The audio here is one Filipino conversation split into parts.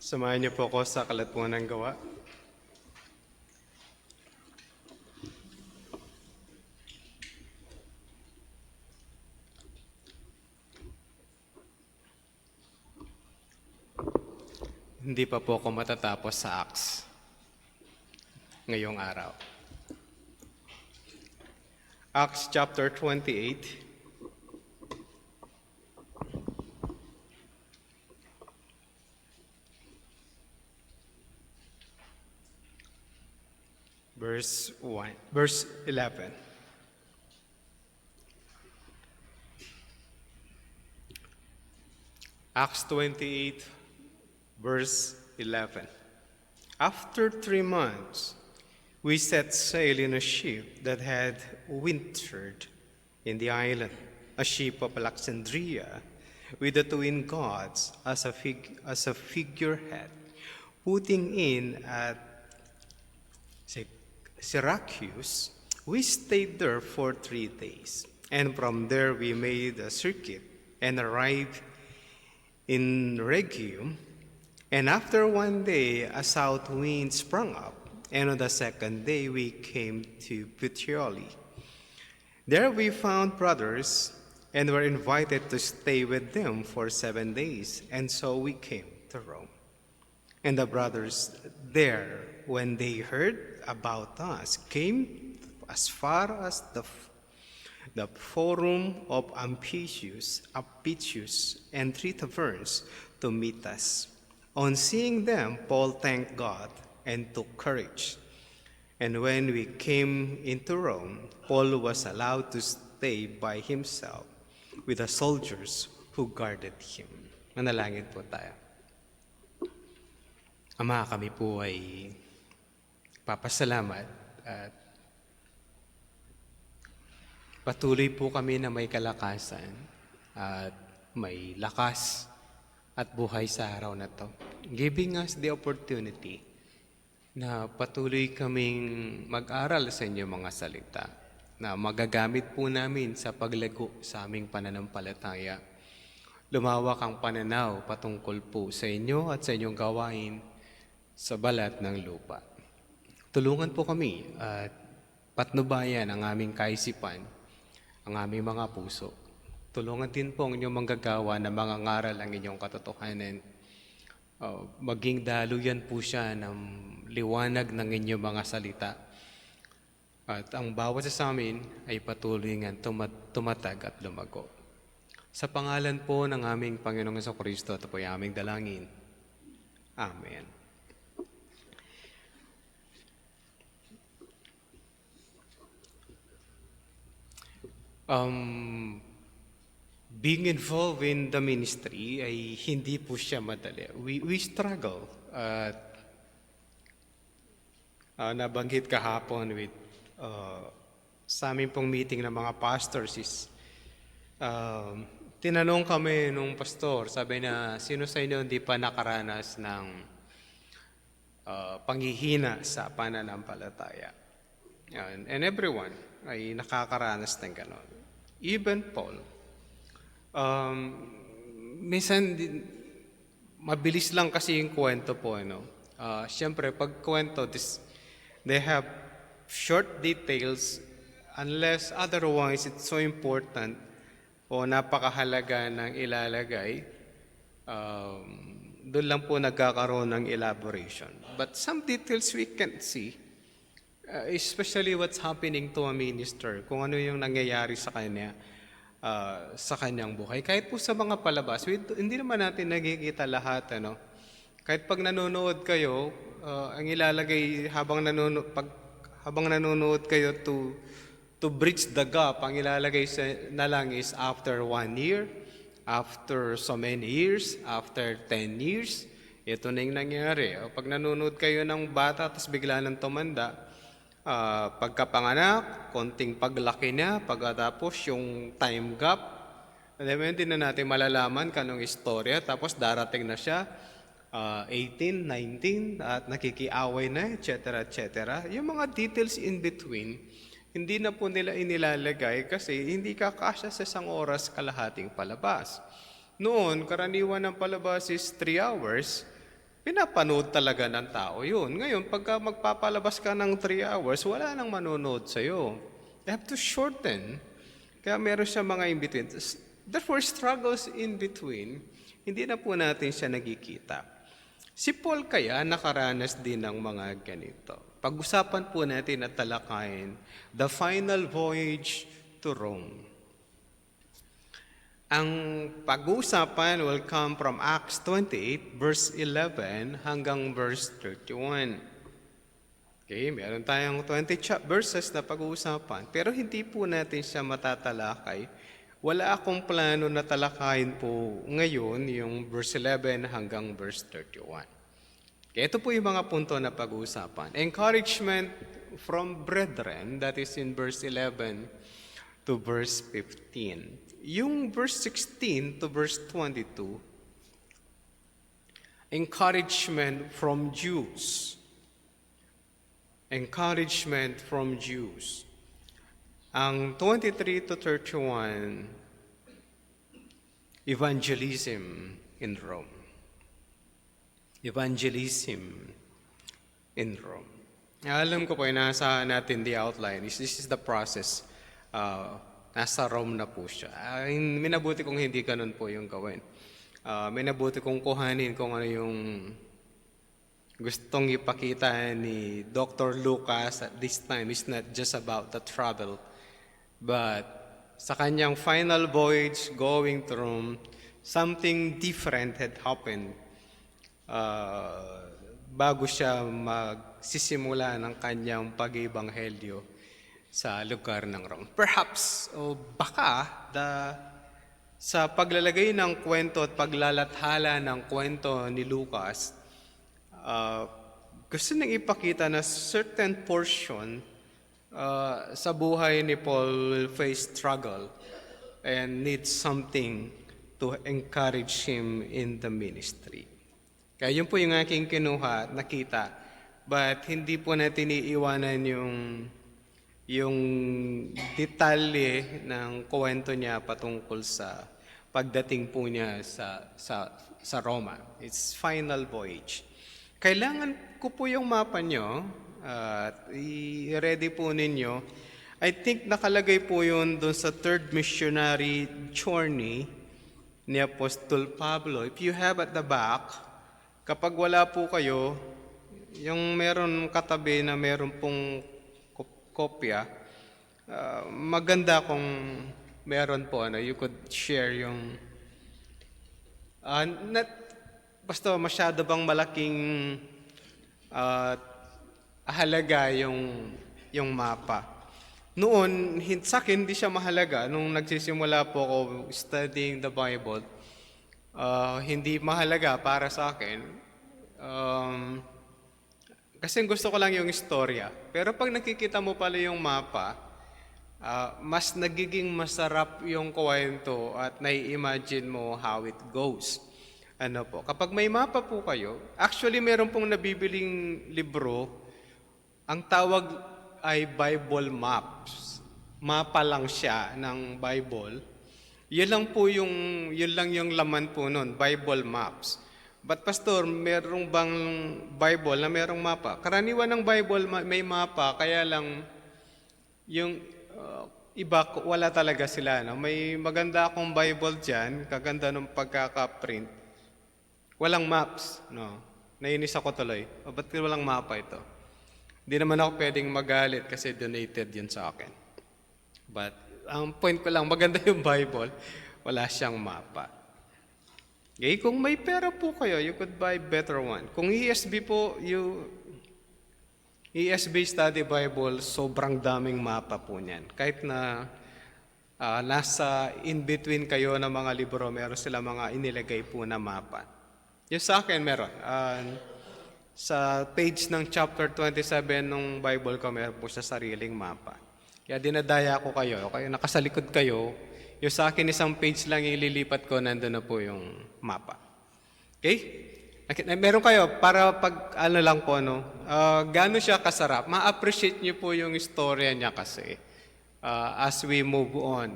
Samahan niyo po ako sa Aklat po ng Gawa. Hindi pa po ako matatapos sa Acts ngayong araw. Acts chapter 28. Verse 11. Acts 28, verse 11. After 3 months, we set sail in a ship that had wintered in the island, a ship of Alexandria, with the twin gods as a figurehead. Putting in at Syracuse, we stayed there for 3 days, and from there we made a circuit and arrived in Rhegium. And after 1 day, a south wind sprung up, and on the 2nd day we came to Puteoli. There we found brothers and were invited to stay with them for 7 days, and so we came to Rome. And the brothers there, when they heard about us, came as far as the forum of Apicius, and 3 taverns to meet us. On seeing them, Paul thanked God and took courage. And when we came into Rome, Paul was allowed to stay by himself with the soldiers who guarded him. Manalangin po tayo. Ama, kami po ay papasalamat at patuloy po kami na may kalakasan at may lakas at buhay sa araw na to. Giving us the opportunity na patuloy kaming mag-aral sa inyong mga salita na magagamit po namin sa paglago sa aming pananampalataya. Lumawak ang pananaw patungkol po sa inyo at sa inyong gawain sa balat ng lupa. Tulungan po kami at patnubayan ang aming kaisipan, ang aming mga puso. Tulungan din po ang inyong manggagawa na mga ngaral ang inyong katotohanan. Maging daluyan po siya ng liwanag ng inyong mga salita. At ang bawat sa amin ay patuloy nga tumatag at lumago. Sa pangalan po ng aming Panginoong Jesucristo, ito po ay aming dalangin. Amen. Being involved in the ministry ay hindi po siya madali. We struggle. Nabanggit kahapon with sa aming pong meeting ng mga pastors is tinanong kami nung pastor, sabi na sino sa inyo hindi pa nakaranas ng panghihina sa pananampalataya. And everyone ay nakakaranas ng ganon. Even Paul. Minsan, mabilis lang kasi yung kwento po. Siyempre, pag kwento, they have short details unless otherwise it's so important o napakahalaga ng ilalagay. Doon lang po nagkakaroon ng elaboration. But some details we can see. Especially what's happening to a minister, kung ano yung nangyayari sa kanya, sa kanyang buhay. Kahit po sa mga palabas, hindi naman natin nakikita lahat. Kahit pag nanonood kayo, ang ilalagay habang nanonood kayo to bridge the gap, ang ilalagay na lang is after 1 year, after so many years, after 10 years. Ito na yung nangyari. Pag nanonood kayo ng bata, tapos bigla nang tumanda, pagkapanganak, konting paglaki niya, pagkatapos yung time gap, hindi na natin malalaman kanong istorya, tapos darating na siya, 18, 19, at nakikiaway na, etc., etc. Yung mga details in between, hindi na po nila inilalagay kasi hindi kakasya sa 1 oras kalahating palabas. Noon, karaniwan ng palabas is 3 hours, pinapanood talaga ng tao yun. Ngayon, pagka magpapalabas ka ng 3 hours, wala nang manonood sa'yo. You have to shorten. Kaya meron siya mga in-between. Therefore, struggles in between, hindi na po natin siya nagkikita. Si Paul kaya nakaranas din ng mga ganito. Pag-usapan po natin at talakayin, the final voyage to Rome. Ang pag-uusapan will come from Acts 28, verse 11 hanggang verse 31. Okay, meron tayong 20 verses na pag-uusapan, pero hindi po natin siya matatalakay. Wala akong plano na talakayin po ngayon yung verse 11 hanggang verse 31. Okay, ito po yung mga punto na pag-uusapan. Encouragement from brethren, that is in verse 11 to verse 15. Yung verse 16 to verse 22, encouragement from Jews. Encouragement from Jews. Ang 23 to 31, evangelism in Rome. Evangelism in Rome. Alam ko po, inaasahan natin the outline. This is the process. Nasa Rome na po siya. Minabuti kung hindi ganun po yung gawin. Minabuti kung kuhanin kung ano yung gustong ipakita ni Dr. Lucas at this time. It's not just about the travel, but sa kanyang final voyage going to Rome, something different had happened bago siya magsisimula ng kanyang pag-ibanghelyo sa lugar ng Rome. Perhaps, o baka, sa paglalagay ng kwento at paglalathala ng kwento ni Lucas, gusto nang ipakita na certain portion sa buhay ni Paul will face struggle and need something to encourage him in the ministry. Kaya yun po yung aking kinuha, nakita. But hindi po natin iiwanan yung detalye ng kwento niya patungkol sa pagdating po niya sa Roma. It's final voyage. Kailangan ko po yung mapa nyo at i-ready po ninyo. I think nakalagay po yun doon sa third missionary journey ni Apostol Pablo. If you have at the back, kapag wala po kayo, yung meron katabi na meron pong kopya, maganda kung meron po, you could share yung basta masyado bang malaking halaga yung mapa. Noon, sa akin hindi siya mahalaga. Nung nagsisimula po ako studying the Bible, hindi mahalaga para sa akin. Kasi gusto ko lang yung istorya. Pero pag nakikita mo pala yung mapa, mas nagiging masarap yung kwento at nai-imagine mo how it goes. Ano po? Kapag may mapa po kayo, actually meron pong nabibiling libro, ang tawag ay Bible Maps. Mapa lang siya ng Bible. Yun lang yung laman po nun, Bible Maps. But Pastor, merong bang Bible na merong mapa? Karaniwan ng Bible may mapa, kaya lang yung iba wala talaga sila. No? May maganda akong Bible dyan, kaganda ng pagkaka-print. Walang maps. No? Nainis ako tuloy. Ba't walang mapa ito? Hindi naman ako pwedeng magalit kasi donated yun sa akin. But ang point ko lang, maganda yung Bible, wala siyang mapa. Okay, kung may pera po kayo, you could buy better one. Kung ESV po, ESV Study Bible, sobrang daming mapa po niyan. Kahit na nasa in-between kayo ng mga libro, meron sila mga inilagay po na mapa. Yung sa akin meron. Sa page ng chapter 27 ng Bible ko, meron po sa sariling mapa. Kaya dinadaya ko kayo, nakasalikod kayo, yung sa akin isang page lang ililipat ko, nandun na po yung mapa. Okay? Meron kayo, para pag lang po, gano'n siya kasarap, ma-appreciate niyo po yung istorya niya kasi as we move on.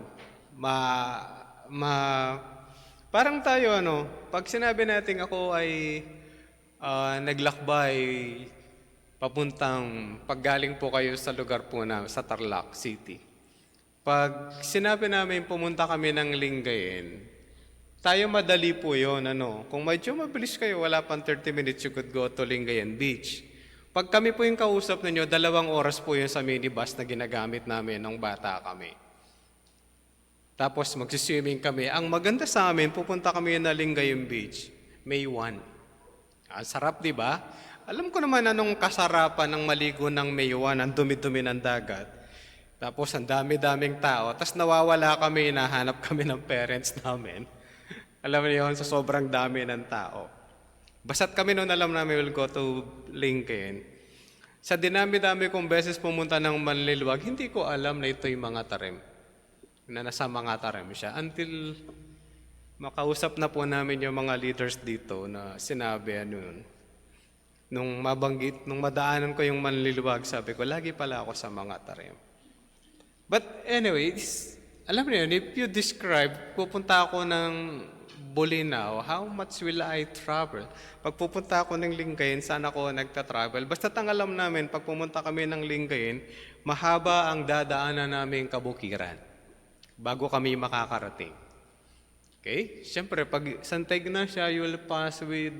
Parang tayo, pag sinabi natin ako ay naglakbay papuntang paggaling po kayo sa lugar po na sa Tarlac City. Pag sinabi namin pumunta kami ng Lingayen, tayo madali po yun. Kung medyo mabilis kayo, wala pang 30 minutes, you could go to Lingayen Beach. Pag kami po yung kausap ninyo, 2 oras po yun sa minibus na ginagamit namin nung bata kami. Tapos magsiswimming kami. Ang maganda sa amin, pupunta kami na Lingayen Beach, May 1. Ang sarap, di ba? Alam ko naman anong kasarapan ng maligo ng May 1, ang dumi-dumi ng dagat. Tapos ang dami-daming tao. Tapos nawawala kami, nahanap kami ng parents namin. Alam niyo yun, sa sobrang dami ng tao. Basta't kami noon alam namin we'll go to Lincoln. Sa dinami-dami kong beses pumunta ng Manliliwag, hindi ko alam na ito'y mga tarim. Na nasa mga tarim siya. Until makausap na po namin yung mga leaders dito na sinabi nung madaanan ko yung Manliliwag, sabi ko, lagi pala ako sa mga tarim. But anyway, alam niyo yun, if you describe, pupunta ako ng Bolinao, how much will I travel? Pag pupunta ako ng Lingayen, saan ako nagta-travel? Basta ang alam namin, pag pumunta kami ng Lingayen, mahaba ang dadaanan namin kabukiran bago kami makakarating. Okay? Siyempre, pag Santa Ignacia, you will pass with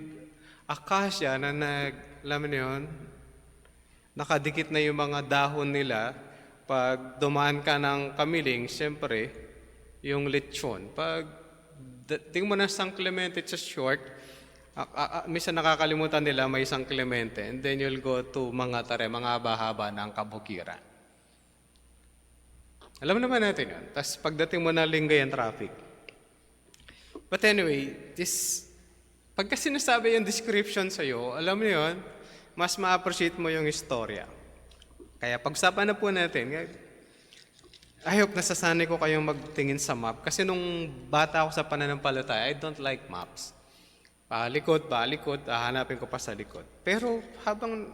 acacia na alam niyo yun, nakadikit na yung mga dahon nila. Pag dumaan ka ng Kamiling, siyempre, yung lechon. Pag tingin mo na San Clemente, it's a short. Minsan nakakalimutan nila may San Clemente. And then you'll go to mga tare, mga haba-haba ng kabukiran. Alam naman natin yun. Tapos pagdating mo na Lingayen traffic. But anyway, pagka sinasabi yung description sa'yo, alam mo yun, mas ma-appreciate mo yung istorya. Kaya pag-usapan na po natin, I hope nasasanay ko kayong magtingin sa map. Kasi nung bata ako sa pananampalataya, I don't like maps. Palikod, hahanapin ko pa sa likod. Pero habang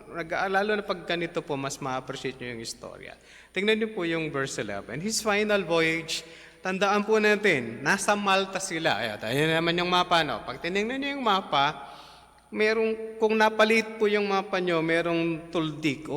lalo na pag ganito po, mas ma-appreciate nyo yung istorya. Tingnan niyo po yung verse 11. His final voyage, tandaan po natin, nasa Malta sila. Ayan naman yung mapa. No? Pag tinignan niyo yung mapa, kung napalit po yung mapa nyo, merong tuldik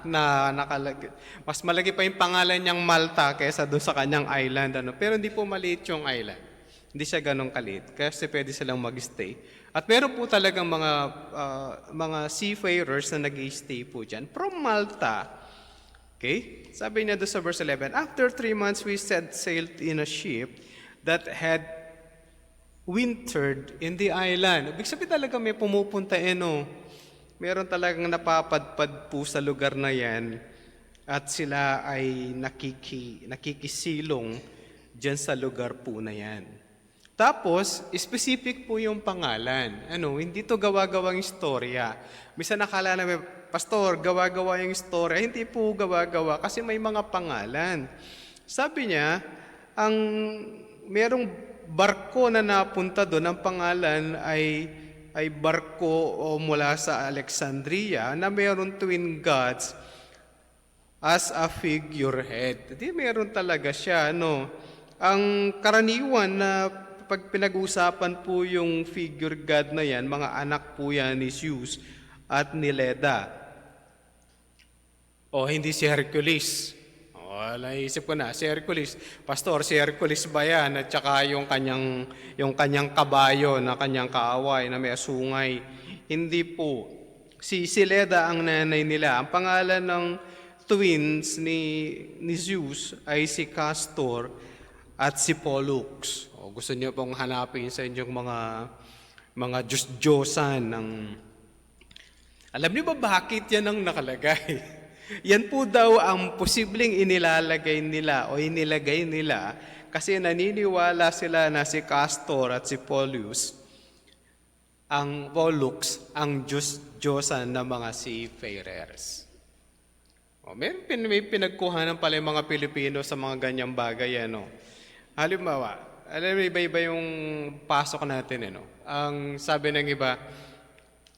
na nakalagay. Mas malaki pa yung pangalan niyang Malta kaysa doon sa kanyang island. Pero hindi po maliit yung island. Hindi siya ganun kaliit. Kasi pwede silang mag-stay. At meron po talagang mga seafarers na nag-stay po dyan. From Malta. Okay? Sabi niya doon sa verse 11, After 3 months we set sail in a ship that had wintered in the island. Ibig sabihin talaga may pumupunta meron talagang napapadpad po sa lugar na yan at sila ay nakikisilong dyan sa lugar po na yan. Tapos, specific po yung pangalan. Hindi to gawa-gawang istorya. Misa nakala namin, Pastor, gawa-gawa yung istorya. Hindi po gawa-gawa kasi may mga pangalan. Sabi niya, merong barko na napunta doon, ang pangalan ay barko mula sa Alexandria na mayroon twin gods as a figurehead. Di meron talaga siya. Ang karaniwan na pag pinag-usapan po yung figure god na yan, mga anak po yan ni Zeus at ni Leda. Hindi si Hercules. Naisip ko na, si Hercules. Pastor, si Hercules ba yan? At saka yung kanyang kabayo na kanyang kaaway na may asungay. Hindi po. Si Leda ang nanay nila. Ang pangalan ng twins ni Zeus ay si Castor at si Pollux. Gusto niyo pong hanapin sa inyong mga Diyos-Diyosan. Alam niyo ba bakit yan ang nakalagay? Yan po daw ang posibleng inilagay nila kasi naniniwala sila na si Castor at si Pollux ang Diyos-Diyosan ng mga seafarers. May pinagkuhanan pala yung mga Pilipino sa mga ganyang bagay. Halimbawa, alam mo, iba-iba yung pasok natin. Ang sabi ng iba,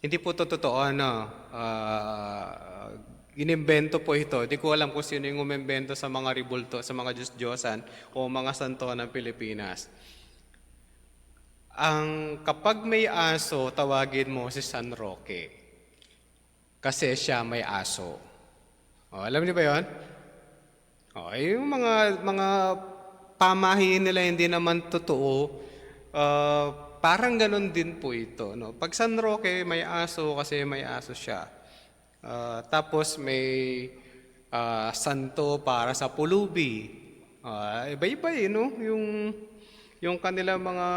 hindi po ito totoo, inimbento po ito. Di ko alam kung sino yung umimbento sa mga ribulto, sa mga Diyos-Diyosan o mga santo ng Pilipinas. kapag may aso, tawagin mo si San Roque. Kasi siya may aso. Alam niyo ba yon? Yung mga pamahiin nila hindi naman totoo. Parang ganun din po ito. No? Pag San Roque, may aso kasi may aso siya. Tapos may santo para sa pulubi. Iba-iba no? Yung kanila mga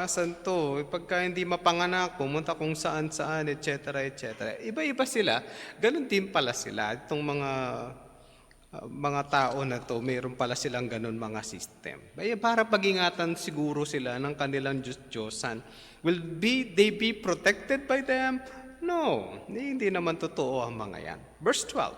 santo, pagka hindi mapanganak, pumunta kung saan-saan, etc., etc. Iba-iba sila. Ganun din pala sila. Itong mga tao na to, mayroon pala silang ganun mga system. Para pag-ingatan siguro sila ng kanilang Diyos-Diyosan. Will they be protected by them? No, hindi naman totoo ang mga yan. Verse 12.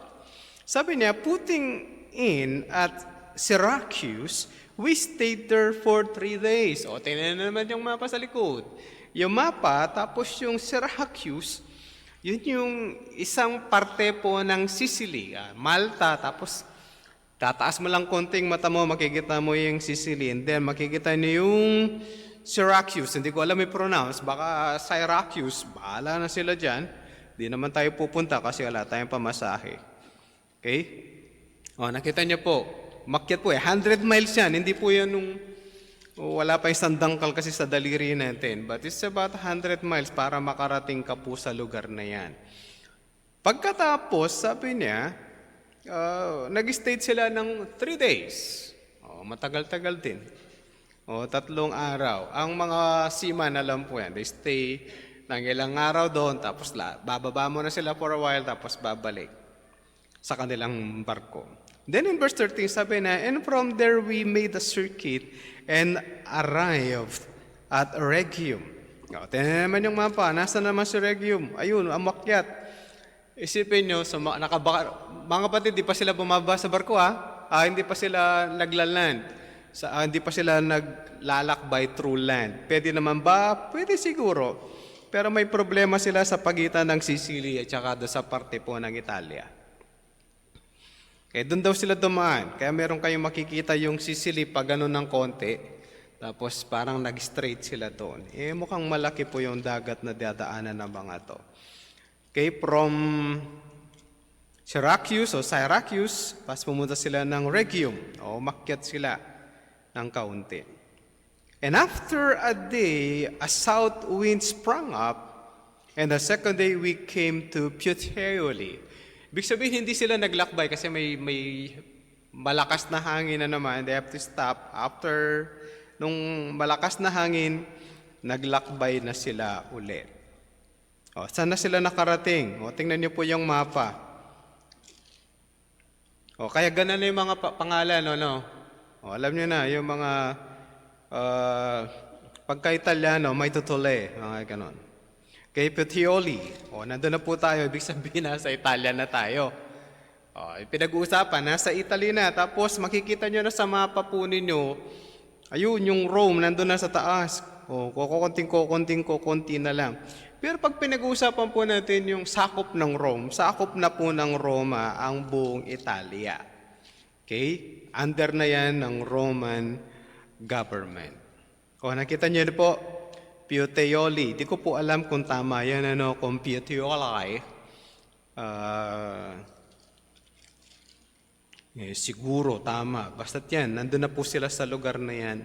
Sabi niya, putting in at Syracuse, we stayed there for 3 days. Tingnan naman yung mapa sa likod. Yung mapa, tapos yung Syracuse, yun yung isang parte po ng Sicily. Malta, tapos tataas mo lang konting mata mo, makikita mo yung Sicily. And then makikita niyo yung Syracuse. Hindi ko alam i-pronounce. Baka Syracuse. Bahala na sila dyan. Di naman tayo pupunta kasi wala tayong pamasahe. Okay? Nakita niyo po. Makyat po 100 miles yan. Hindi po yan wala pa isang dangkal kasi sa daliri natin. But it's about 100 miles para makarating ka po sa lugar na yan. Pagkatapos, sabi niya, nag-stay sila ng 3 days. Matagal-tagal din. 3 araw. Ang mga seaman, alam po yan, they stay ng ilang araw doon, tapos bababa mo na sila for a while, tapos babalik sa kanilang barko. Then in verse 13, sabi na, and from there we made a circuit and arrived at Rhegium. Tingnan naman yung mapa, nasa naman si Rhegium? Ayun, amakyat. Isipin nyo, mga kapatid, di pa sila bumaba sa barko hindi pa sila naglaland. Hindi pa sila naglalakbay through land. Pwede naman ba? Pwede siguro. Pero may problema sila sa pagitan ng Sicily at saka sa parte po ng Italia. Kaya doon daw sila dumaan. Kaya meron kayong makikita yung Sicily pag gano'n ng konti. Tapos parang nag-straight sila doon. Mukhang malaki po yung dagat na dadaanan ng mga to. Okay, from Syracuse, pas pumunta sila ng Rhegium. Makyat sila ng kaunti. And after a day, a south wind sprang up, and the second day we came to Puteoli. Ibig sabihin, hindi sila naglakbay kasi may malakas na hangin na naman. They have to stop. After nung malakas na hangin, naglakbay na sila ulit. Saan na sila nakarating? Tingnan niyo po yung mapa. Kaya ganun na yung mga pangalan. Alam niyo na, yung mga pagka-Italiano, may tutule. Mga ganon. Kay Puteoli. Nandun na po tayo. Ibig sabihin nasa Italia na tayo. Pinag-uusapan, nasa Italy na. Tapos makikita nyo na sa mapa po ninyo, ayun, yung Rome, nandun na sa taas. Kukunting na lang. Pero pag pinag-uusapan po natin yung sakop ng Rome, sakop na po ng Roma ang buong Italia. Okay? Under na yan ng Roman government. Nakita nyo na po, Puteoli. Di ko po alam kung tama yan, kung Puteoli. Siguro, tama. Basta't yan, nandun na po sila sa lugar na yan.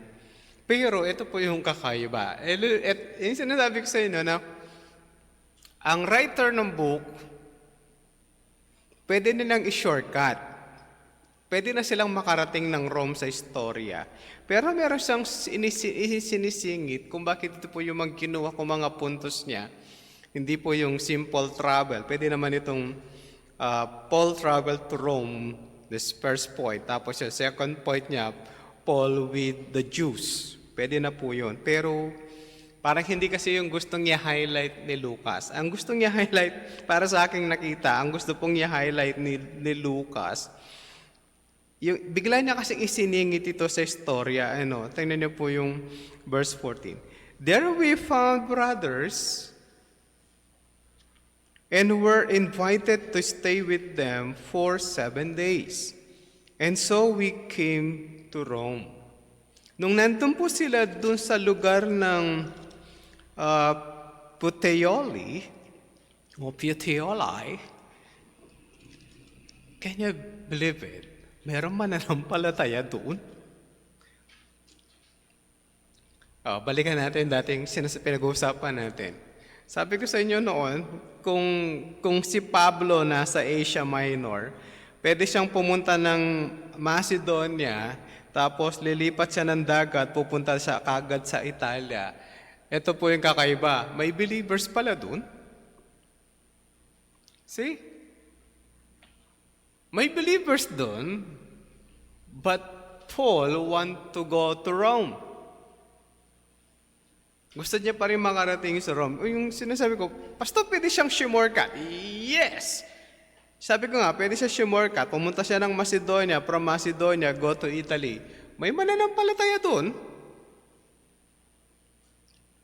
Pero ito po yung kakaiba. Yung sinasabi ko sa inyo na, ang writer ng book, pwede nilang i-shortcut. Pwede na silang makarating ng Rome sa istorya. Pero meron siyang sinisingit kung bakit ito po yung magkinuha kong mga puntos niya. Hindi po yung simple travel. Pwede naman itong Paul traveled to Rome, this first point. Tapos yung second point niya, Paul with the Jews. Pwede na po yun. Pero parang hindi kasi yung gustong i-highlight ni Lucas. Ang gustong i-highlight, para sa aking nakita, ang gusto pong i-highlight ni Lucas, bigla niya kasing isiningit ito sa istorya. Tingnan niyo po yung verse 14. There we found brothers and were invited to stay with them for 7 days. And so we came to Rome. Nung nandun po sila dun sa lugar ng uh, Puteoli, o Puteoli. Can you believe it? Merong mananampalataya doon. Balikan natin dating pinag-uusapan natin. Sabi ko sa inyo noon, kung si Pablo nasa Asia Minor, pwede siyang pumunta ng Macedonia, tapos lilipat siya ng dagat, pupunta siya kagad sa Italia. Ito po yung kakaiba. May believers pala doon. See? May believers doon, but Paul want to go to Rome. Gusto niya pa rin makarating sa Rome. Yung sinasabi ko, Pastor, pwede siyang shortcut. Yes! Sabi ko nga, pwede siya shortcut. Pumunta siya ng Macedonia, from Macedonia, go to Italy. May mananampalataya doon.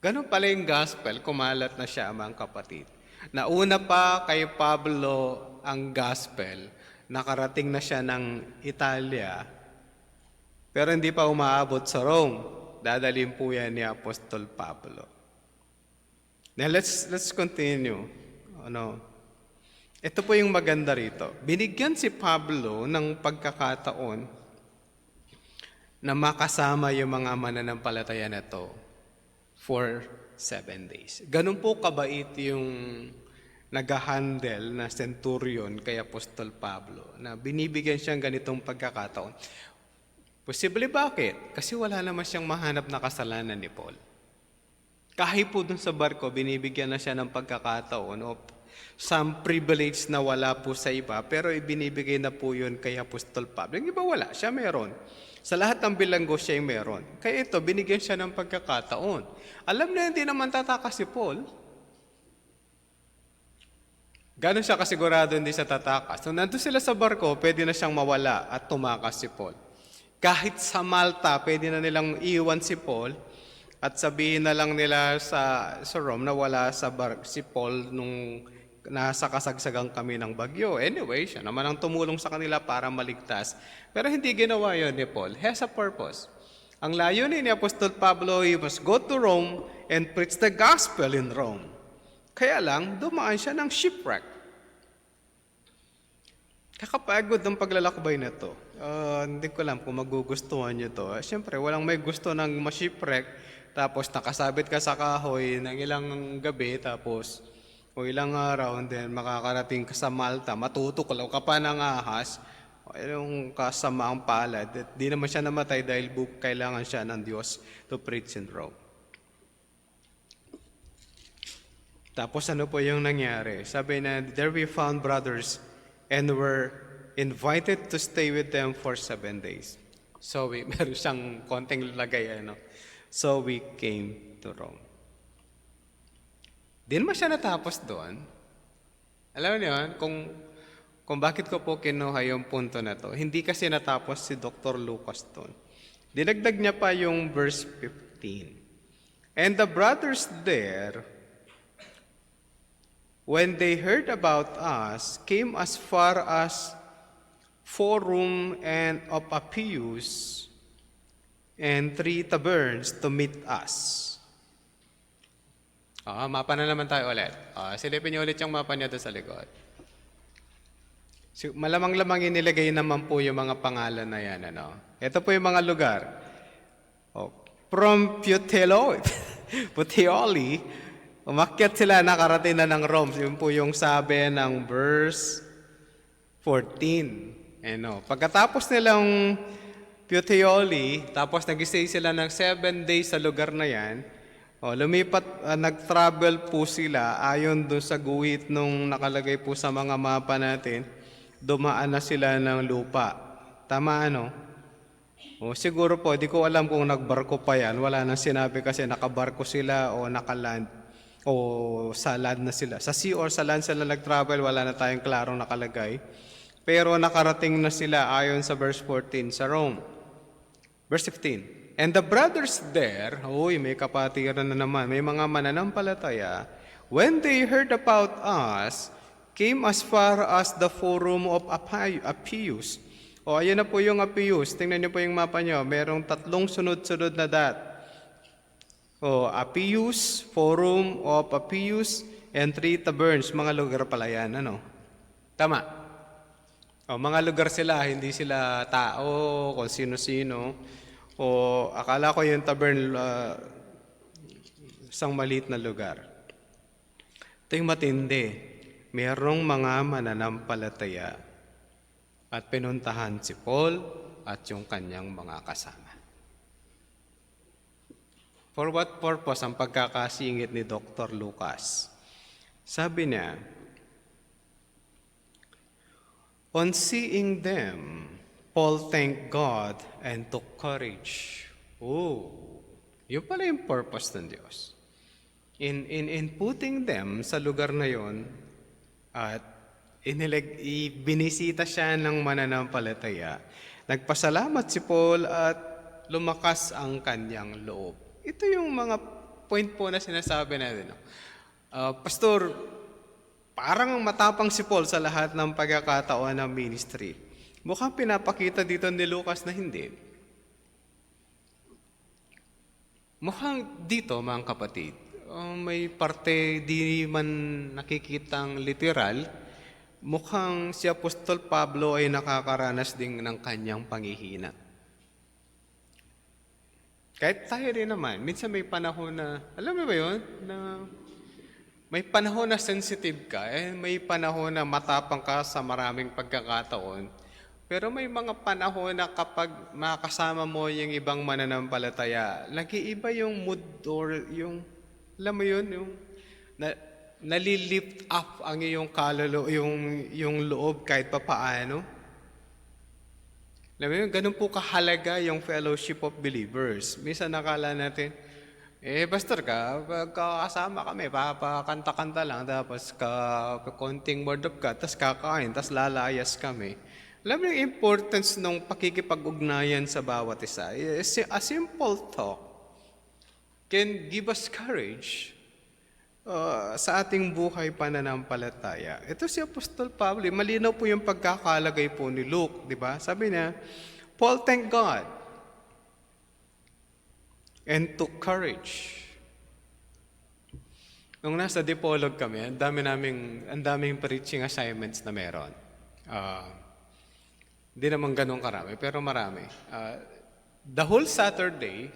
Ganun pala yung gospel, kumalat na siya, mga kapatid. Nauna pa kay Pablo ang gospel, nakarating na siya ng Italia, pero hindi pa umaabot sa Rome. Dadalhin po yan ni Apostol Pablo. Now let's continue. Ito po yung maganda rito. Binigyan si Pablo ng pagkakataon na makasama yung mga mananampalataya na to for 7 days. Ganun po kabait yung nag-handle na centurion kay Apostol Pablo na binibigyan siyang ganitong pagkakataon. Posible bakit? Kasi wala naman siyang mahanap na kasalanan ni Paul. Kahit po dun sa barko, binibigyan na siya ng pagkakataon o some privilege na wala po sa iba, pero ibinibigay na po yun kay Apostol Pablo. Yung iba wala, siya meron. Sa lahat ng bilanggo siya yung meron. Kaya ito, binigyan siya ng pagkakataon. Alam na hindi naman tatakas si Paul. Ganon siya kasigurado hindi siya tatakas. So nandun sila sa barko, pwede na siyang mawala at tumakas si Paul. Kahit sa Malta, pwede na nilang iwan si Paul at sabihin na lang nila sa Rome na wala si Paul nung nasa kasagsagang kami ng bagyo. Anyway, siya naman ang tumulong sa kanila para maligtas. Pero hindi ginawa yun ni Paul. He has a purpose. Ang layunin ni Apostol Pablo, he must go to Rome and preach the gospel in Rome. Kaya lang, dumaan siya ng shipwreck. Kakapagod ng paglalakbay na to. Hindi ko alam kung magugustuhan nyo to. Siyempre, walang may gusto ng ma-shipwreck, tapos nakasabit ka sa kahoy ng ilang gabi, tapos o ilang araw, and then makakarating ka sa Malta, matutuklaw ka pa ng ahas, yung kasamaang palad. Di naman siya namatay dahil kailangan siya ng Diyos to preach in Rome. Tapos ano po yung nangyari? Sabi na, there we found brothers and were invited to stay with them for 7 days. So meron siyang konting lagay, So we came to Rome. Di naman siya natapos doon. Alam niyo, kung bakit ko po kinuha yung punto na to, hindi kasi natapos si Dr. Lucas doon. Dinagdag niya pa yung verse 15. And the brothers there, when they heard about us, came as far as Forum and of Appius and 3 taverns to meet us. Mapa na naman tayo ulit. Silipin niyo ulit yung mapa niya doon sa likod. So, malamang-lamang inilagay naman po yung mga pangalan na yan. Ito po yung mga lugar. From Puteoli, umakyat sila, nakarating na ng Rome. Yun po yung sabi ng verse 14. Pagkatapos nilang Puteoli, tapos nag-stay sila ng 7 days sa lugar na yan, lumipat, nag-travel po sila ayon doon sa guhit nung nakalagay po sa mga mapa natin, dumaan na sila ng lupa. Tama siguro po, di ko alam kung nagbarko pa yan. Wala nang sinabi kasi nakabarko sila o nakaland o sa land na sila. Sa sea or sa land sila nag-travel, wala na tayong klarong nakalagay. Pero nakarating na sila ayon sa verse 14 sa Rome. Verse 15. And the brothers there, may kapatiran na naman, may mga mananampalataya, when they heard about us, came as far as the Forum of Appius. Ayan na po yung Appius. Tingnan niyo po yung mapa niyo. Merong 3 sunod-sunod na O Appius, Forum of Appius, and 3 taverns. Mga lugar pala yan, ano? Tama. O, mga lugar sila, hindi sila tao, kung sino-sino. O akala ko yung tavern, isang maliit na lugar. Ito yung matindi. Merong mga mananampalataya at pinuntahan si Paul at yung kanyang mga kasama. For what purpose ang pagkakasingit ni Dr. Lucas? Sabi niya, on seeing them, Paul thanked God and took courage. Oh, yun pala yung purpose ng Diyos. In putting them sa lugar na yon at binisita siya ng mananampalataya, nagpasalamat si Paul at lumakas ang kanyang loob. Ito yung mga point po na sinasabi natin. Pastor, parang matapang si Paul sa lahat ng pagkakataon ng ministry. Mukhang pinapakita dito ni Lucas na hindi. Mukhang dito, mga kapatid, may parte di man nakikitang literal, mukhang si Apostol Pablo ay nakakaranas din ng kanyang panghihina. Kahit tayo rin naman, minsan may panahon na, alam mo ba yun? Na may panahon na sensitive ka, may panahon na matapang ka sa maraming pagkakataon. Pero may mga panahon na kapag makasama mo yung ibang mananampalataya, nag-iiba yung mood or yung, alam mo yun, yung nalilift up ang iyong kaluluwa, yung loob kahit papaano. Alam mo yun, ganun po kahalaga yung fellowship of believers. Minsan nakala natin, pastor ka, pagkakasama kami, papakanta-kanta lang, tapos konting word of God, tapos kakain, tapos lalayas kami. Alam mo yung importance ng pakikipag-ugnayan sa bawat isa. A simple talk can give us courage sa ating buhay pananampalataya. Ito si Apostol Pablo, malinaw po yung pagkakalagay po ni Luke, di ba? Sabi niya, Paul thanked God and took courage. Nung nasa Dipolog kami, ang daming preaching assignments na meron. Hindi naman ganun karami, pero marami. The whole Saturday,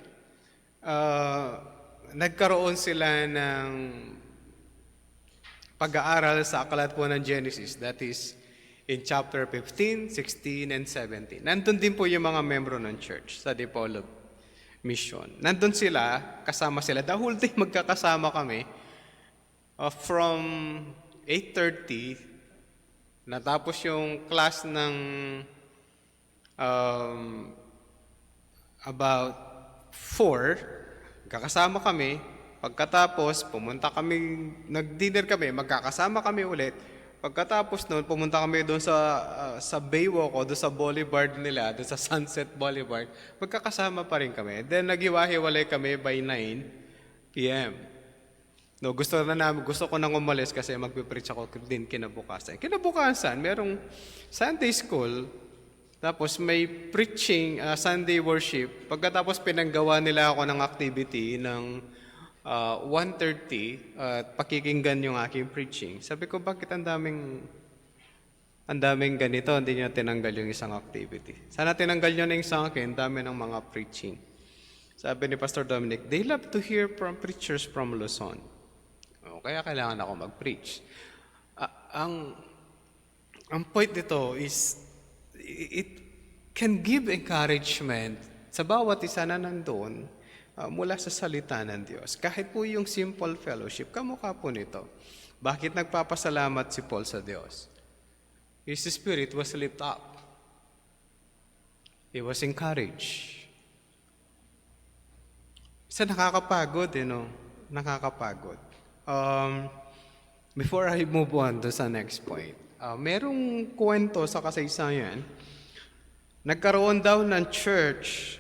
nagkaroon sila ng pag-aaral sa aklat po ng Genesis. That is in chapter 15, 16, and 17. Nandun din po yung mga membro ng church sa Dipolog Mission. Nandun sila, kasama sila. The whole day magkakasama kami from 8:30, natapos yung class ng about 4, kakasama kami. Pagkatapos, nag-dinner kami, magkakasama kami ulit. Pagkatapos noon, pumunta kami doon sa Baywalk o doon sa Boulevard nila, doon sa Sunset Boulevard. Magkakasama pa rin kami. Then, nag-iwahiwalay kami by 9 p.m. No, gusto ko nang umalis kasi magpipreach ako din kinabukasan. Kinabukasan, merong Sunday school, tapos may preaching, Sunday worship. Pagkatapos pinanggawa nila ako ng activity ng 1:30 at pakikinggan yung aking preaching. Sabi ko, bakit ang daming ganito, hindi nyo tinanggal yung isang activity. Sana tinanggal nyo na yung sa akin, dami ng mga preaching. Sabi ni Pastor Dominic, they love to hear from preachers from Luzon. Kaya kailangan ako mag-preach. Ang point dito is, it can give encouragement sa bawat isa na nandun mula sa salita ng Diyos. Kahit po yung simple fellowship, kamukha po nito. Bakit nagpapasalamat si Paul sa Diyos? His spirit was lifted up. He was encouraged. Isa nakakapagod, no? Nakakapagod. Before I move on to sa next point, merong kwento sa kasaysayan. Nagkaroon daw ng church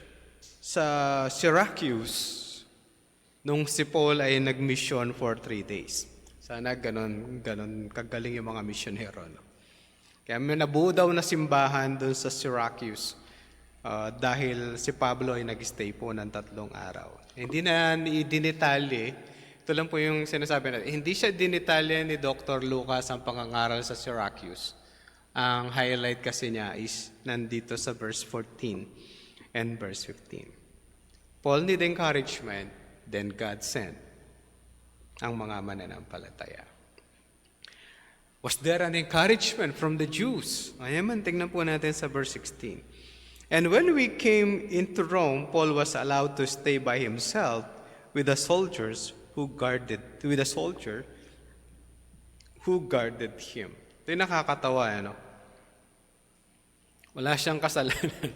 sa Syracuse nung si Paul ay nag-mission for 3 days. Sana ganon kagaling yung mga misyonero. No? Kaya may nabuo daw na simbahan doon sa Syracuse dahil si Pablo ay nag-stay po ng 3 araw. Hindi na dinetalye. Ito lang po yung sinasabi natin. Hindi siya dinetalye ni Dr. Lucas ang pangangaral sa Syracuse. Ang highlight kasi niya is nandito sa verse 14 and verse 15. Paul need encouragement, then God sent ang mga mananampalataya. Was there an encouragement from the Jews? Ayan, tingnan po natin sa verse 16. And when we came into Rome, Paul was allowed to stay by himself with the soldier who guarded him. Ito yung nakakatawa, ano? Wala siyang kasalanan.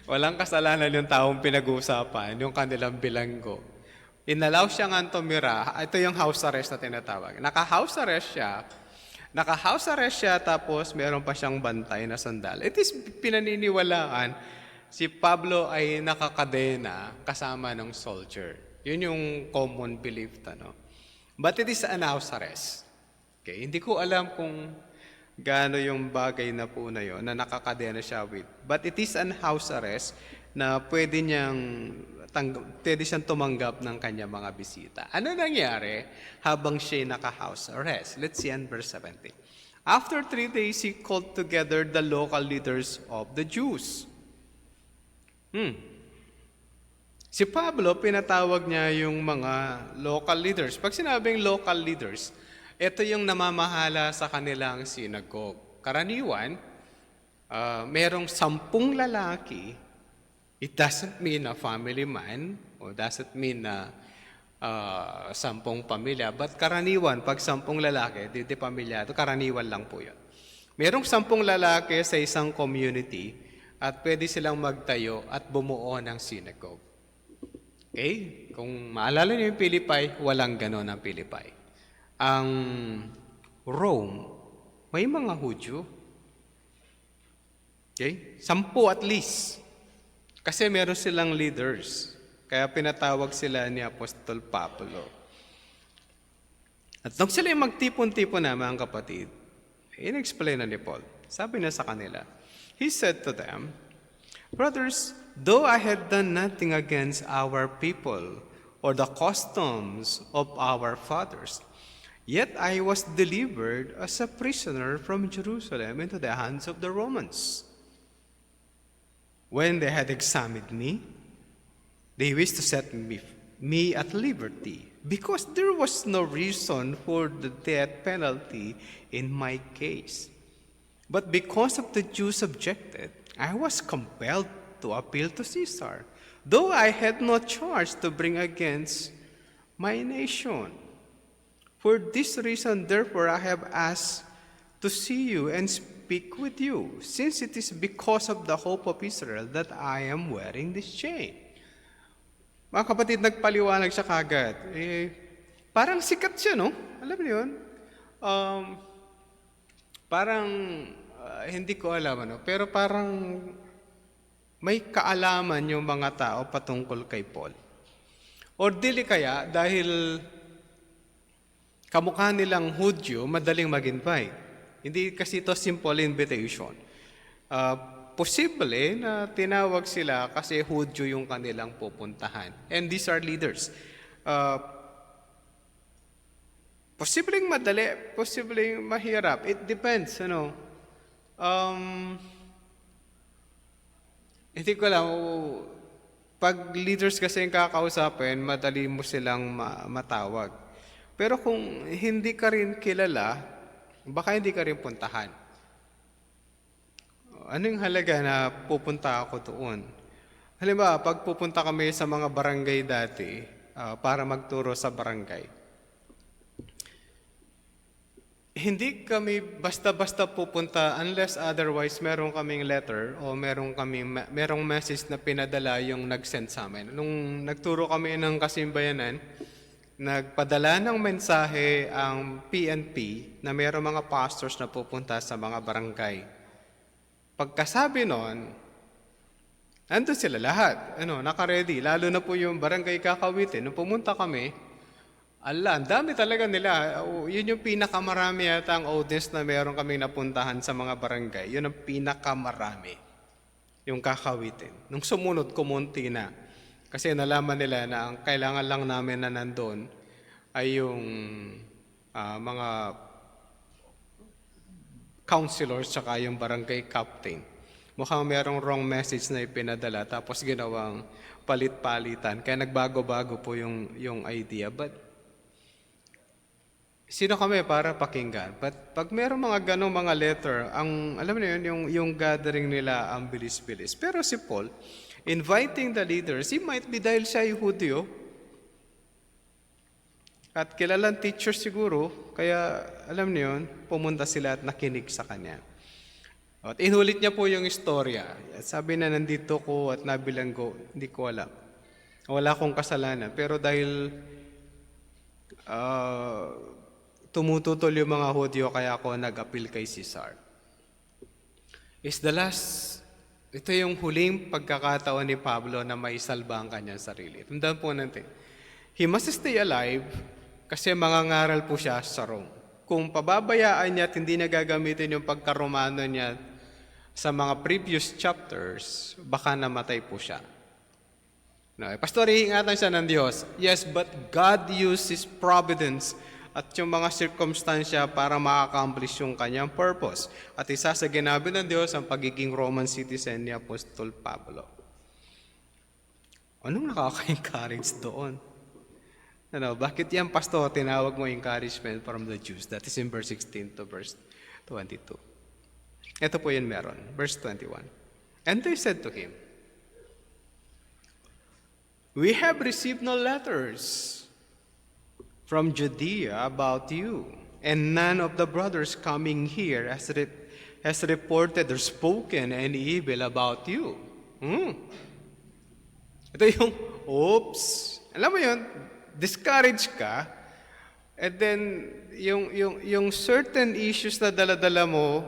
Walang kasalanan yung taong pinag-uusapan, yung kanilang bilanggo. Inalaw siya nga tumira. Ito yung house arrest na tinatawag. Naka-house arrest siya, tapos meron pa siyang bantay na sandal. It is pinaniniwalaan, si Pablo ay nakakadena kasama ng soldier. Yun yung common belief. But it is an house arrest. Okay? Hindi ko alam kung gaano yung bagay na po na yun, na nakakadena siya with. But it is an house arrest na pwede siyang tumanggap ng kanyang mga bisita. Ano nangyari habang siya naka-house arrest? Let's see in verse 17. After 3 days, he called together the local leaders of the Jews. Si Pablo, pinatawag niya yung mga local leaders. Pag sinabing local leaders, ito yung namamahala sa kanilang synagogue. Karaniwan, merong 10 lalaki. It doesn't mean a family man, or doesn't mean na 10 pamilya, but karaniwan, pag 10 lalaki, di pamilya, ito karaniwan lang po yun. Merong 10 lalaki sa isang community at pwede silang magtayo at bumuo ng synagogue. Okay? Kung maalala niyo yung Pilipay, walang ganon ang Pilipay. Ang Rome, may mga Hudyo. Okay? 10 at least. Kasi meron silang leaders. Kaya pinatawag sila ni Apostol Pablo. At nung sila magtipon-tipon na, mga kapatid, in-explain na ni Paul. Sabi na sa kanila, he said to them, brothers, though I had done nothing against our people or the customs of our fathers, yet I was delivered as a prisoner from Jerusalem into the hands of the Romans. When they had examined me, they wished to set me at liberty, because there was no reason for the death penalty in my case. But because of the Jews objected, I was compelled to appeal to Caesar, though I had no charge to bring against my nation. For this reason, therefore, I have asked to see you and speak with you, since it is because of the hope of Israel that I am wearing this chain. Mga kapatid, nagpaliwanag siya kagad. Parang sikat siya, no? Alam niyo yun? Hindi ko alam, ano? Pero parang may kaalaman yung mga tao patungkol kay Paul. Or dili kaya, dahil kamukha nilang Hudyo, madaling mag-invite. Hindi kasi ito simple invitation. Posible na tinawag sila kasi Hudyo yung kanilang pupuntahan. And these are leaders. Posibleng madali, posibleng mahirap. It depends, ano. Hindi ko lang, pag leaders kasi yung kakausapin, madali mo silang matawag. Pero kung hindi ka rin kilala, baka hindi ka rin puntahan. Anong halaga na pupunta ako doon? Halimbawa, pag pupunta kami sa mga barangay dati, para magturo sa barangay, hindi kami basta-basta pupunta unless otherwise meron kaming letter o merong message na pinadala yung nag-send sa amin. Nung nagturo kami ng Kasimbayanan, nagpadala ng mensahe ang PNP na mayroong mga pastors na pupunta sa mga barangay. Pagkasabi nun, andun sila lahat, naka-ready. Lalo na po yung barangay Kakawitin. Nung pumunta kami, ang dami talaga nila. Yun yung pinakamarami yata ang audience na mayroong kami napuntahan sa mga barangay. Yun ang pinakamarami, yung Kakawitin. Nung sumunod, kumunti na. Kasi nalaman nila na ang kailangan lang namin na nandun ay yung mga counselors tsaka yung barangay captain. Mukhang merong wrong message na ipinadala tapos ginawang palit-palitan. Kaya nagbago-bago po yung idea. But sino kami para pakinggan? But pag merong mga ganong mga letter, alam niyo yun, yung gathering nila ang bilis-bilis. Pero si Paul, inviting the leaders, he might be dahil siya ay Hudyo, at kilalang teacher siguro, kaya alam niyo yun, pumunta sila at nakinig sa kanya. At inulit niya po yung istorya. Sabi na nandito ko at nabilanggo, hindi ko alam. Wala akong kasalanan. Pero dahil tumututol yung mga Hudyo, kaya ako nag-appeal kay Caesar. Ito yung huling pagkakataon ni Pablo na may salba ang kanyang sarili. Tandaan po natin, he must stay alive kasi mangangaral po siya sa Rome. Kung pababayaan niya at hindi na gagamitin yung pagkaromano niya sa mga previous chapters, baka namatay po siya. No, Pastor, iingatan siya ng Diyos. Yes, but God uses providence at yung mga circumstansya para ma-accomplish yung kanyang purpose. At isa sa ginabi ng Diyos ang pagiging Roman citizen ni Apostol Pablo. Anong nakaka-encourage doon? Bakit yan, Pastor, tinawag mo encouragement from the Jews? That is in verse 16 to verse 22. Ito po yun meron. Verse 21. And they said to him, "We have received no letters from Judea about you, and none of the brothers coming here has reported or spoken any evil about you." Ito yung, oops. Alam mo yun, discourage ka, and then yung certain issues na dala-dala mo,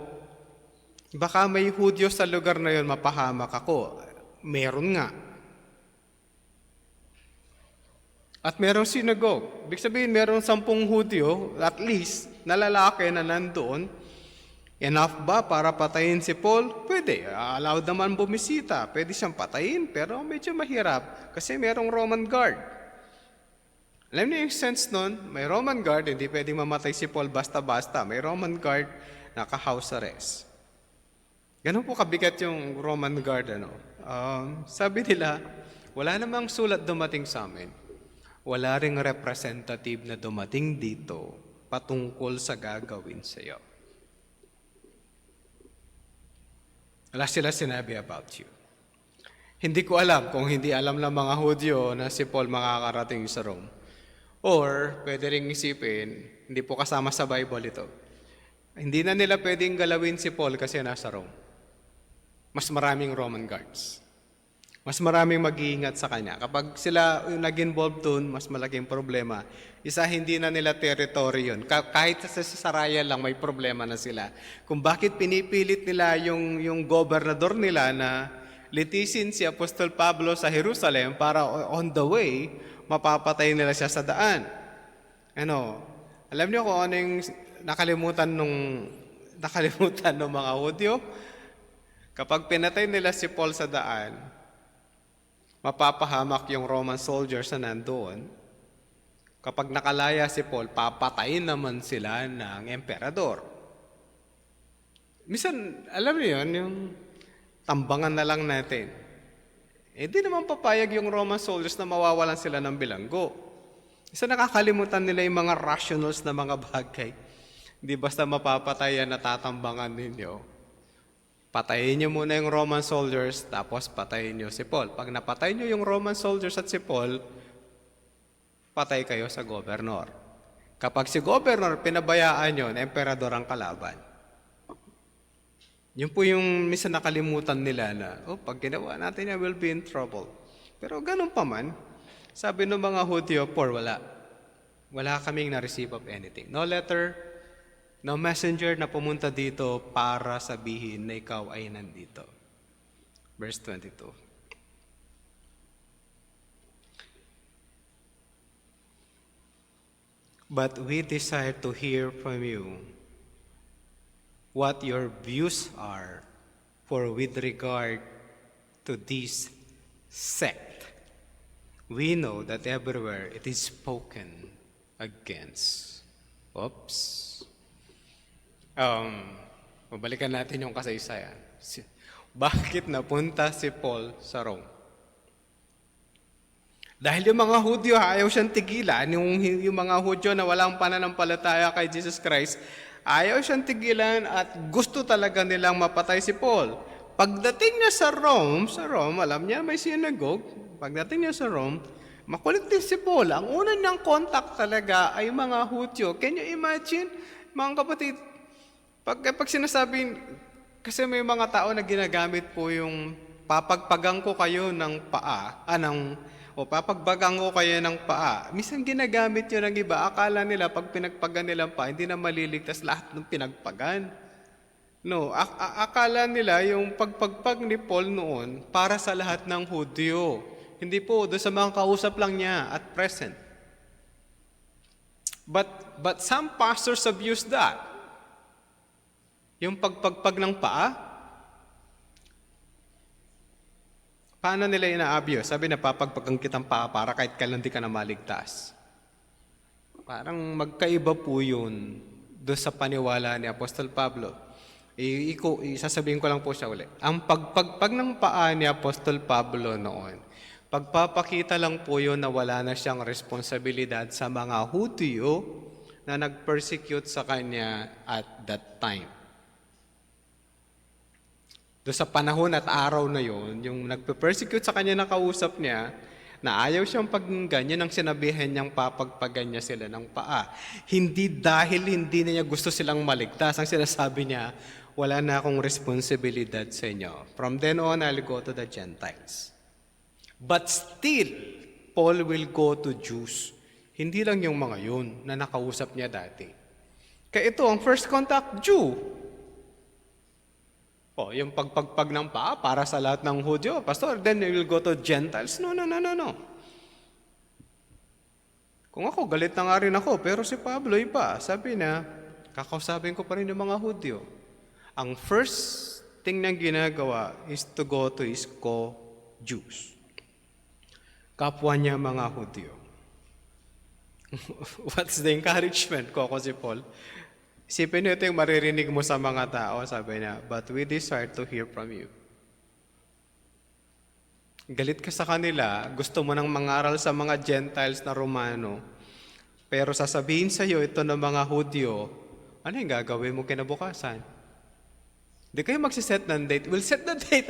baka may Hudyo sa lugar na yun, mapahamak ako. Meron nga. At merong synagogue. Ibig sabihin, merong 10 Hudyo, at least, na lalaki na nandoon. Enough ba para patayin si Paul? Pwede. Allowed naman bumisita. Pwede siyang patayin, pero medyo mahirap kasi merong Roman guard. Alam niyo yung sense nun? May Roman guard, hindi pwedeng mamatay si Paul basta-basta. May Roman guard, naka-house arrest. Ganun po kabigat yung Roman guard. Sabi nila, wala namang sulat dumating sa amin. Wala ring representative na dumating dito patungkol sa gagawin sa iyo. Wala sila sinabi about you. Hindi ko alam kung hindi alam ng mga Hudyo na si Paul makakarating sa Rome. Or, pwede rin isipin, hindi po kasama sa Bible ito. Hindi na nila pwedeng galawin si Paul kasi nasa Rome. Mas maraming Roman guards. Mas maraming mag-iingat sa kanya. Kapag sila yung nag-involve doon, mas malaking problema. Isa, hindi na nila territory yun. Kahit sa Saraya lang, may problema na sila. Kung bakit pinipilit nila yung gobernador nila na litisin si Apostol Pablo sa Jerusalem para on the way, mapapatay nila siya sa daan. Alam niyo kung ano yung nakalimutan ng mga Hudyo? Kapag pinatay nila si Paul sa daan, mapapahamak yung Roman soldiers na nandoon. Kapag nakalaya si Paul, papatayin naman sila ng emperador. Minsan, alam niyo yun, yung tambangan na lang natin. Di naman papayag yung Roman soldiers na mawawalan sila ng bilanggo. Isa nakakalimutan nila yung mga rationals na mga bagay. Hindi basta mapapatayan na tatambangan ninyo. Patayin niyo muna yung Roman soldiers, tapos patayin niyo si Paul. Pag napatay niyo yung Roman soldiers at si Paul, patay kayo sa gobernador. Kapag si gobernador pinabayaan niyo, emperador ang kalaban. Yun po yung minsan nakalimutan nila na, pag ginawa natin yan, we'll be in trouble. Pero ganun pa man, sabi ng mga Hudyo, Paul, wala. Wala kaming na-receive of anything. No letter, no messenger na pumunta dito para sabihin na ikaw ay nandito. Verse 22. But we desire to hear from you what your views are for with regard to this sect. we know that everywhere it is spoken against. Oops. Mabalikan natin yung kasaysayan. Bakit napunta si Paul sa Rome? Dahil yung mga Hudyo, ayaw siyang tigilan. Yung mga Hudyo na walang pananampalataya kay Jesus Christ, ayaw siyang tigilan at gusto talaga nilang mapatay si Paul. Pagdating niya sa Rome, alam niya may synagogue. Pagdating niya sa Rome, makulit din si Paul. Ang una niyang contact talaga ay mga Hudyo. Can you imagine, mga kapatid, pag sinasabing, kasi may mga tao na ginagamit po yung papagpagang ko kayo ng paa, papagbagang ko kayo ng paa. Minsan ginagamit yun ng iba. Akala nila pag pinagpagan nilang paa, hindi na maliligtas lahat ng pinagpagan. No, akala nila yung pagpagpag ni Paul noon para sa lahat ng Hudyo. Hindi po, doon sa mga kausap lang niya at present. But some pastors abuse that. Yung pagpagpag ng paa, paano nila ina-abuse? Sabi na papagpagang kitang paa para kahit kailan di ka na maligtas. Parang magkaiba po yun doon sa paniwala ni Apostol Pablo. Sasabihin ko lang po siya uli. Ang pagpagpag ng paa ni Apostol Pablo noon, pagpapakita lang po yun na wala na siyang responsibilidad sa mga Hudyo na nag-persecute sa kanya at that time. Doon sa panahon at araw na yon, yung nagpe-persecute sa kanya na kausap niya, na ayaw siyang pakinggan, yun ang sinabihan niyang papagpagan niya sila ng paa. Hindi dahil hindi niya gusto silang maligtas. Ang sinasabi niya, wala na akong responsibilidad sa inyo. From then on, I'll go to the Gentiles. But still, Paul will go to Jews. Hindi lang yung mga yun na nakausap niya dati. Kaya ito, ang first contact, Jew. Yung pagpagpag ng paa para sa lahat ng Hudyo, Pastor, then you will go to Gentiles. No. Kung ako, galit na nga rin ako, pero si Pablo iba. Sabi na, kakausapin ko pa rin yung mga Hudyo. Ang first thing niyang ginagawa is to go to his co-Jews. Kapwa niya mga Hudyo. What's the encouragement ko si Paul? Isipin nyo ito yung maririnig mo sa mga tao, sabi niya, but we desire to hear from you. Galit ka sa kanila, gusto mo nang mangaral sa mga Gentiles na Romano, pero sasabihin sa iyo ito ng mga Hudyo, ano yung gagawin mo kinabukasan? Hindi kayo magsiset ng date. We'll set the date.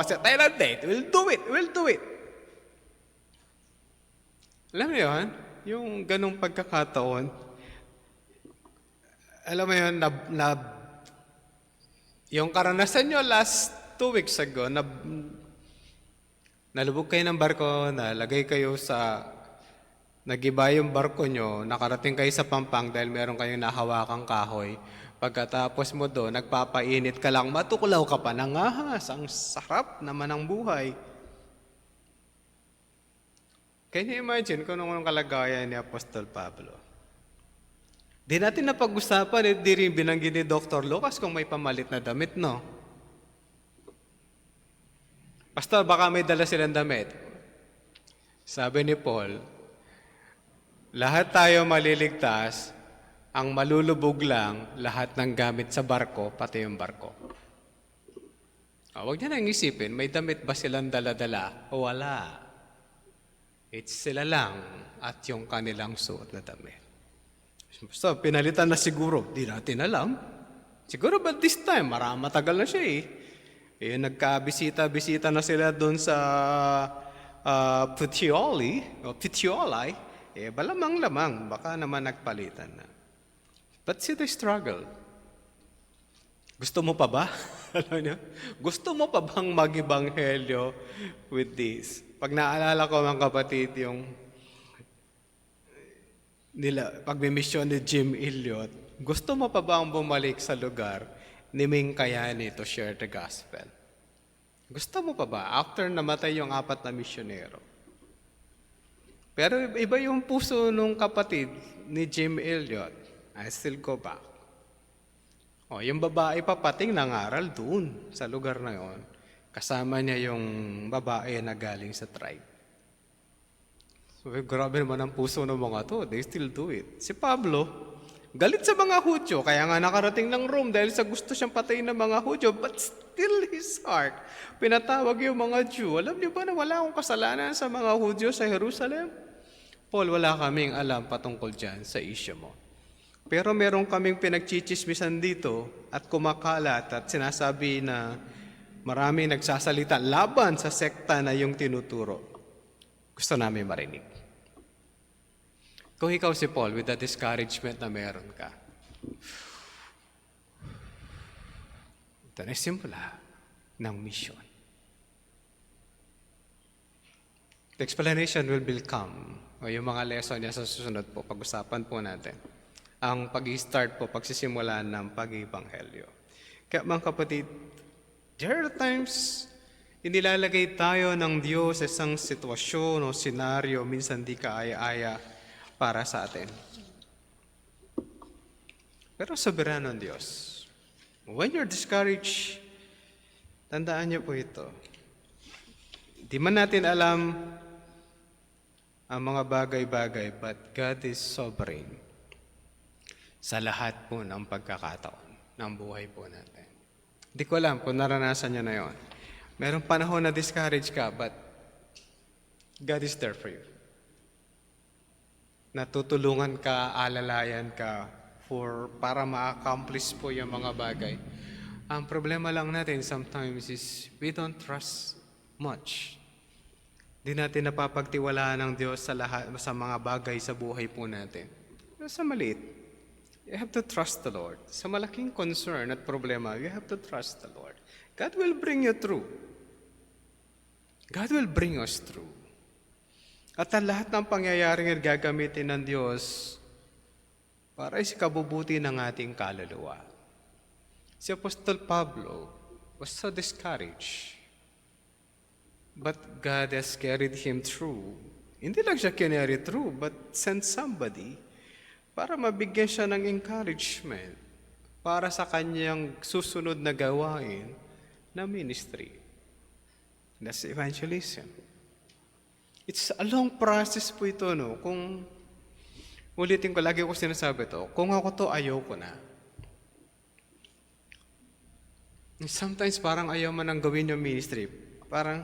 Set tayo ng date. We'll do it. Alam mo yun? Yung ganong pagkakataon, alam mo yun, yung karanasan nyo last 2 weeks ago, nalubog kayo ng barko, nagiba yung barko nyo, nakarating kayo sa Pampang dahil meron kayong nahawakang kahoy. Pagkatapos mo doon, nagpapainit ka lang, matuklaw ka pa ng ahas. Ang sarap naman ng buhay. Can you imagine kung anong kalagayan ni Apostol Pablo? Di natin napag-usapan, di rin binanggit ni Dr. Lucas kung may pamalit na damit, no? Pastor, baka may dala silang damit. Sabi ni Paul, lahat tayo maliligtas, ang malulubog lang, lahat ng gamit sa barko, pati yung barko. Huwag niya nang isipin, may damit ba silang dala-dala? O wala. It's sila lang at yung kanilang suot na damit. So, pinalitan na siguro. Di natin alam. Siguro but this time, matagal na siya nagkabisita-bisita na sila doon sa Puteoli. Balamang-lamang. Baka naman nagpalitan na. But see the struggle. Gusto mo pa ba? Alam niyo? Gusto mo pa bang mag-ibanghelyo with this? Pag naalala ko mga kapatid, yung pagmimisyon ni Jim Elliot, gusto mo pa ba ang bumalik sa lugar ni Ming Kayani to share the gospel? Gusto mo pa ba? After namatay yung 4 na misyonero. Pero iba yung puso nung kapatid ni Jim Elliot. I still go back. Yung babae papating nangaral doon sa lugar na yon. Kasama niya yung babae na galing sa tribe. Uy, grabe naman ang puso ng mga to. They still do it. Si Pablo, galit sa mga Hudyo. Kaya nga nakarating ng Rome dahil sa gusto siyang patayin ng mga Hudyo. But still his heart, pinatawag yung mga Jew. Alam niyo ba na wala akong kasalanan sa mga Hudyo sa Jerusalem? Paul, wala kaming alam patungkol dyan sa issue mo. Pero meron kaming pinagchichismisan dito at kumakalat at sinasabi na marami nagsasalita laban sa sekta na yung tinuturo. Gusto namin marinig. Kung ikaw si Paul with the discouragement na meron ka, ito na simula ng mission. The explanation will come, o yung mga lesson niya sa susunod po, pag-usapan po natin. Ang pag-start po, pagsisimula ng pag-ibanghelyo. Kaya mga kapatid, there are times inilalagay tayo ng Diyos sa isang sitwasyon o senaryo, minsan di kaaya-aya para sa atin. Pero soberano ang Diyos. When you're discouraged, tandaan niyo po ito. Di man natin alam ang mga bagay-bagay, but God is sovereign sa lahat po ng pagkakataon ng buhay po natin. Di ko alam kung naranasan niyo na yon. Merong panahon na discourage ka, but God is there for you. Natutulungan ka, alalayan ka para ma-accomplish po yung mga bagay. Ang problema lang natin sometimes is we don't trust much. Di natin napapagtiwalaan ng Diyos sa mga bagay sa buhay po natin. Pero sa maliit, you have to trust the Lord. Sa malaking concern at problema, you have to trust the Lord. God will bring you through. God will bring us through. At ang lahat ng pangyayaring gagamitin ng Diyos para isikabubuti ng ating kaluluwa. Si Apostol Pablo was so discouraged. But God has carried him through. Hindi lang siya kinary through, but sent somebody para mabigyan siya ng encouragement para sa kanyang susunod na gawain na ministry. That's evangelism. It's a long process po ito, no? Kung ulitin ko, lagi ko sinasabi ito, kung ako to, ayaw ko na. Sometimes parang ayaw man ang gawin yung ministry. Parang,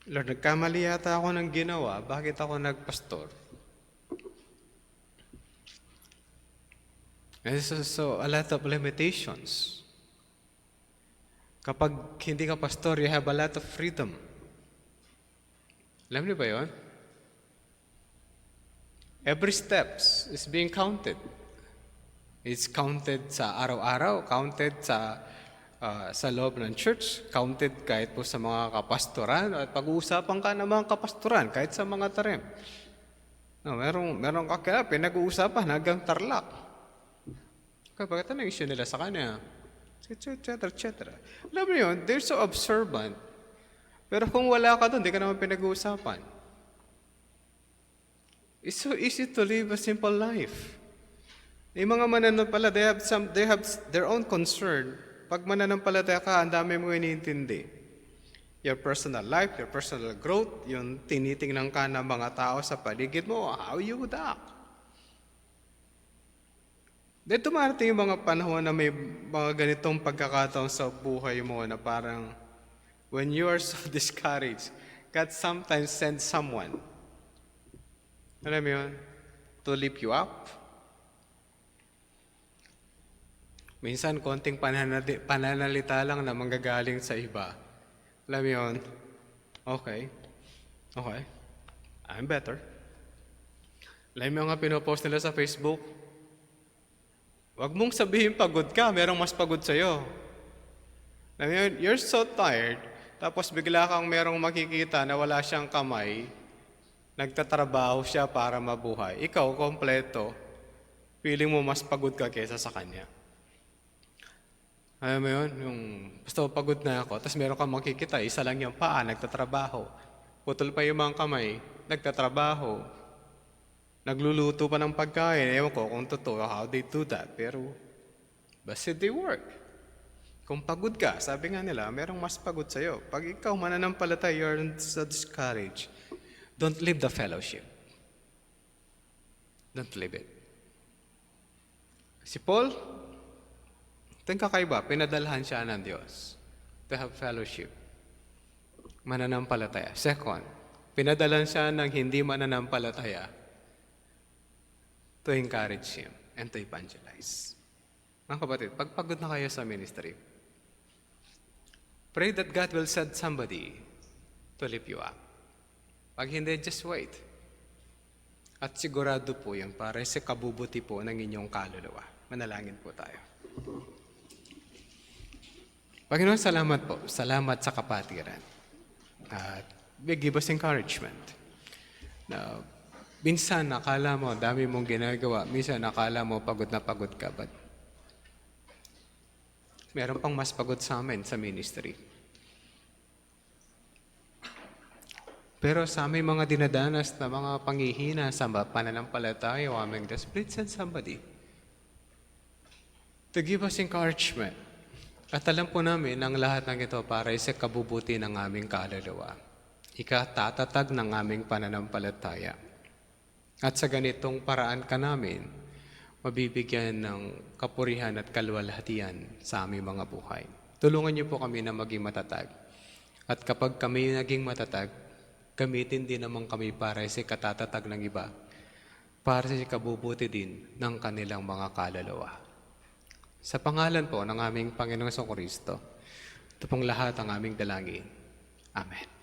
Lord, nagkamali yata ako ng ginawa, bakit ako nagpastor? And so a lot of limitations. Kapag hindi ka pastor, you have a lot of freedom. Alam niyo ba yun? Every steps is being counted. It's counted sa araw-araw, counted sa loob ng church, counted kahit po sa mga kapastoran, at pag-uusapan ka ng mga kapastoran, kahit sa mga tarim. No, merong kakaya, pinag-uusapan hanggang Tarlac. Kaya bakit ano issue nila sa kanya? Etc. Alam mo yun, they're so observant. Pero kung wala ka doon, di ka naman pinag-uusapan. It's so easy to live a simple life. Yung mga mananampala, they have their own concern. Pag mananampalataya ka, ang dami mo iniintindi. Your personal life, your personal growth, yung tinitingnan ka ng mga tao sa paligid mo, how you would act. Dahil dumarating yung mga panahon na may mga ganitong pagkakataon sa buhay mo na parang when you are so discouraged, God sometimes sends someone, alam mo yun, to lift you up. Minsan, konting pananalita lang na manggagaling sa iba. Alam mo yun, okay, I'm better. Alam mo nga pinopost nila sa Facebook, wag mong sabihin pagod ka, merong mas pagod sa'yo. Alam mo yun, you're so tired, tapos bigla kang merong makikita na wala siyang kamay, nagtatrabaho siya para mabuhay. Ikaw, kompleto, feeling mo mas pagod ka kesa sa kanya. Alam mo yun, yung basta pagod na ako, tapos meron kang makikita, isa lang yung paa, nagtatrabaho. Putol pa yung mga kamay, nagtatrabaho. Nagluluto pa ng pagkain. Ewan ko kung totoo, how they do that. Pero, basta they work. Kung pagod ka, sabi nga nila, merong mas pagod sa'yo. Pag ikaw mananampalataya, you're so discouraged. don't leave the fellowship. Don't leave it. Si Paul, ito yung kakaiba, pinadalhan siya ng Diyos to have fellowship. Mananampalataya. Second, pinadalhan siya ng hindi mananampalataya to encourage him and to evangelize. Mga kapatid, pag pagod na kayo sa ministry, pray that God will send somebody to lift you up. Pag hindi, just wait. At sigurado po yan para sa kabubuti po ng inyong kaluluwa. Manalangin po tayo. Panginoon, salamat po. Salamat sa kapatiran. At give us encouragement. Na minsan nakala mo, dami mong ginagawa. Minsan nakala mo, pagod na pagod ka. But meron pang mas pagod sa amin sa ministry. Pero sa aming mga dinadanas na mga panghihina sa pananampalataya o aming desperate, send somebody to give us encouragement. At alam po namin ang lahat ng ito para sa kabubuti ng aming kaluluwa. Ikatatatag ng aming pananampalataya. At sa ganitong paraan ka namin, mabibigyan ng kapurihan at kaluwalhatian sa aming mga buhay. Tulungan niyo po kami na maging matatag. At kapag kami naging matatag, gamitin din naman kami para sa katatatag ng iba, para sa kabubuti din ng kanilang mga kaluluwa. Sa pangalan po ng aming Panginoong Kristo, ito pong lahat ang aming dalangin. Amen.